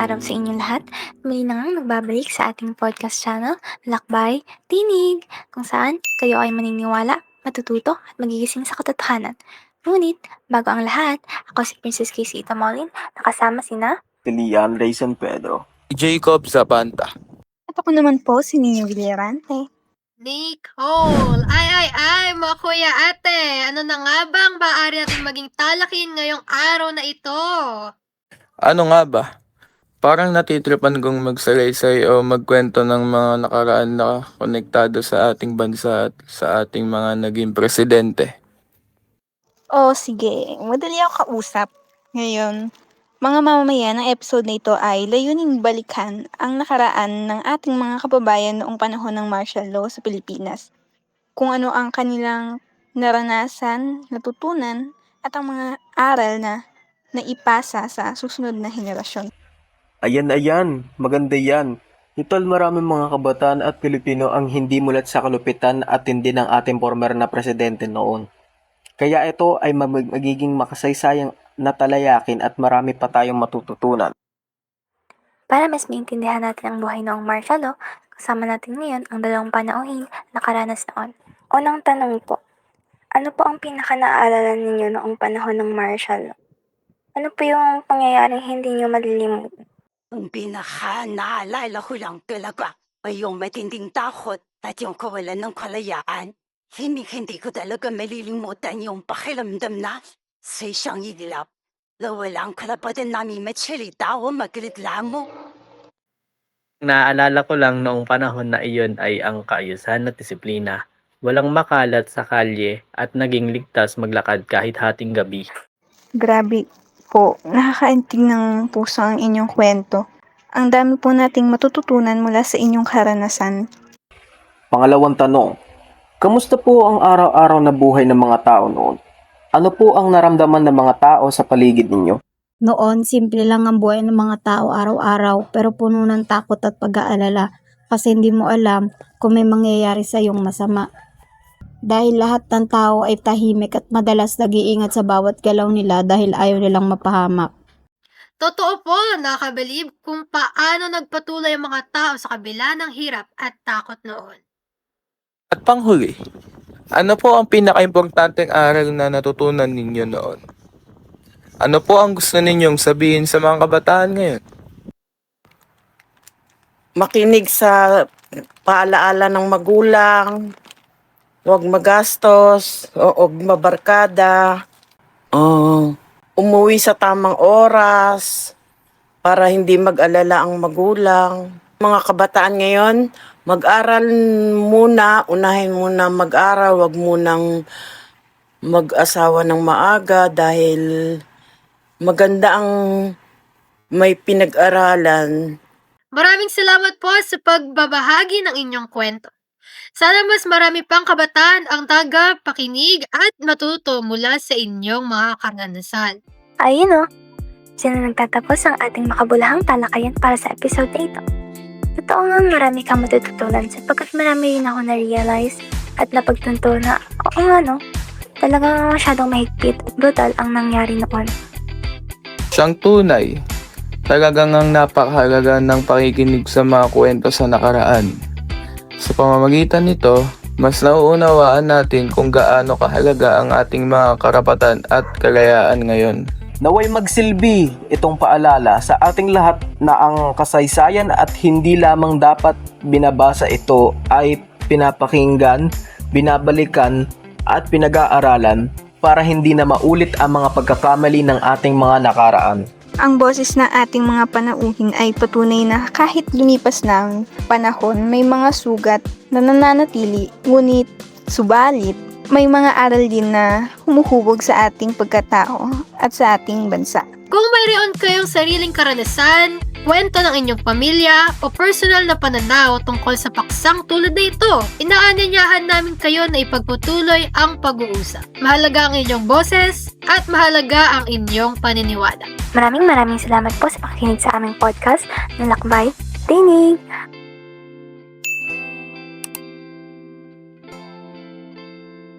araw sa inyong lahat. Muli na ngang nagbabalik sa ating podcast channel, Lakbay Tinig, kung saan kayo ay maniniwala, matututo at magigising sa katotohanan. Ngunit, bago ang lahat, ako si Princess Casey Itamolin, nakasama sina Lian Ray San Pedro. Jacob Zapanta. At ako naman po si Nino Villarante. Nicole! Ay, mga kuya ate! Ano na nga bang maaari natin maging talakin ngayong araw na ito? Ano nga ba? Parang natitripan kong magsalaysay o magkwento ng mga nakaraan na konektado sa ating bansa at sa ating mga naging presidente. O sige, madali ako kausap. Ngayon, mga mamamayan ng episode na ito ay layuning balikan ang nakaraan ng ating mga kababayan noong panahon ng martial law sa Pilipinas. Kung ano ang kanilang naranasan, natutunan, at ang mga aral na naipasa sa susunod na henerasyon. Ayan, maganda yan. Ito'y maraming mga kabataan at Pilipino ang hindi mulat sa kalupitan at hindi ng ating former na presidente noon. Kaya ito ay magiging makasaysayang natalayakin at marami pa tayong matututunan. para mas maintindihan natin ang buhay noong martial law, kasama natin ngayon ang dalawang panauhin na nakaranas noon. Unang tanong po, ano po ang pinaka-naaalala ninyo noong panahon ng martial law? Ano po yung pangyayaring hindi nyo malilimutan? Ang pinaka-naalala ko lang talaga ay yung matinding takot at yung kawalan ng kalayaan. Hindi ko talaga malilimutan yung pakiramdam na sa isang ilap na walang karapatan namin matsalita o magreklamo. Naalala ko lang noong panahon na iyon ay ang kaayusan at disiplina. Walang makalat sa kalye at naging ligtas maglakad kahit hating gabi. Grabe po, nakakaantig ng puso ang inyong kwento. Ang dami po nating matututunan mula sa inyong karanasan. Pangalawang tanong, kamusta po ang araw-araw na buhay ng mga tao noon? Ano po ang naramdaman ng mga tao sa paligid ninyo? Noon, simple lang ang buhay ng mga tao araw-araw pero puno ng takot at pag-aalala kasi hindi mo alam kung may mangyayari sa iyong masama. Dahil lahat ng tao ay tahimik at madalas nag-iingat sa bawat galaw nila dahil ayaw nilang mapahamak. Totoo po, nakakabilib kung paano nagpatuloy ang mga tao sa kabila ng hirap at takot noon. At panghuli, ano po ang pinaka-importanteng aral na natutunan ninyo noon? Ano po ang gusto ninyong sabihin sa mga kabataan ngayon? Makinig sa paalaala ng magulang, huwag magastos, huwag mabarkada, umuwi sa tamang oras para hindi mag-alala ang magulang. Mga kabataan ngayon, mag-aral muna, unahin muna mag-aral, huwag munang mag-asawa ng maaga dahil maganda ang may pinag-aralan. Maraming salamat po sa pagbabahagi ng inyong kwento. Sana mas marami pang kabataan ang pakinig at matuto mula sa inyong mga karanasan. Ayun o, sino nagtatapos ang ating makabulahang talakayan para sa episode na ito. Totoo nga marami kang matututunan sapagkat marami rin ako na-realize at napagtanto na, oo nga no, talagang masyadong mahigpit at brutal ang nangyari noon. Siyang tunay, talagang ang napakahalaga ng pakikinig sa mga kwento sa nakaraan. Sa pamamagitan nito, mas nauunawaan natin kung gaano kahalaga ang ating mga karapatan at kalayaan ngayon. Naway magsilbi itong paalala sa ating lahat na ang kasaysayan at hindi lamang dapat binabasa ito ay pinapakinggan, binabalikan at pinag-aaralan para hindi na maulit ang mga pagkakamali ng ating mga nakaraan. Ang boses ng ating mga panauhin ay patunay na kahit lumipas na ang panahon, may mga sugat na nananatili, ngunit subalit may mga aral din na humuhubog sa ating pagkatao at sa ating bansa. Kung mayroon kayong sariling karanasan, kwento ng inyong pamilya o personal na pananaw tungkol sa paksang tulad na ito, inaanyayahan namin kayo na ipagpatuloy ang pag-uusap. Mahalaga ang inyong boses at mahalaga ang inyong paniniwala. Maraming salamat po sa pakikinig sa aming podcast na Lakbay Tinig.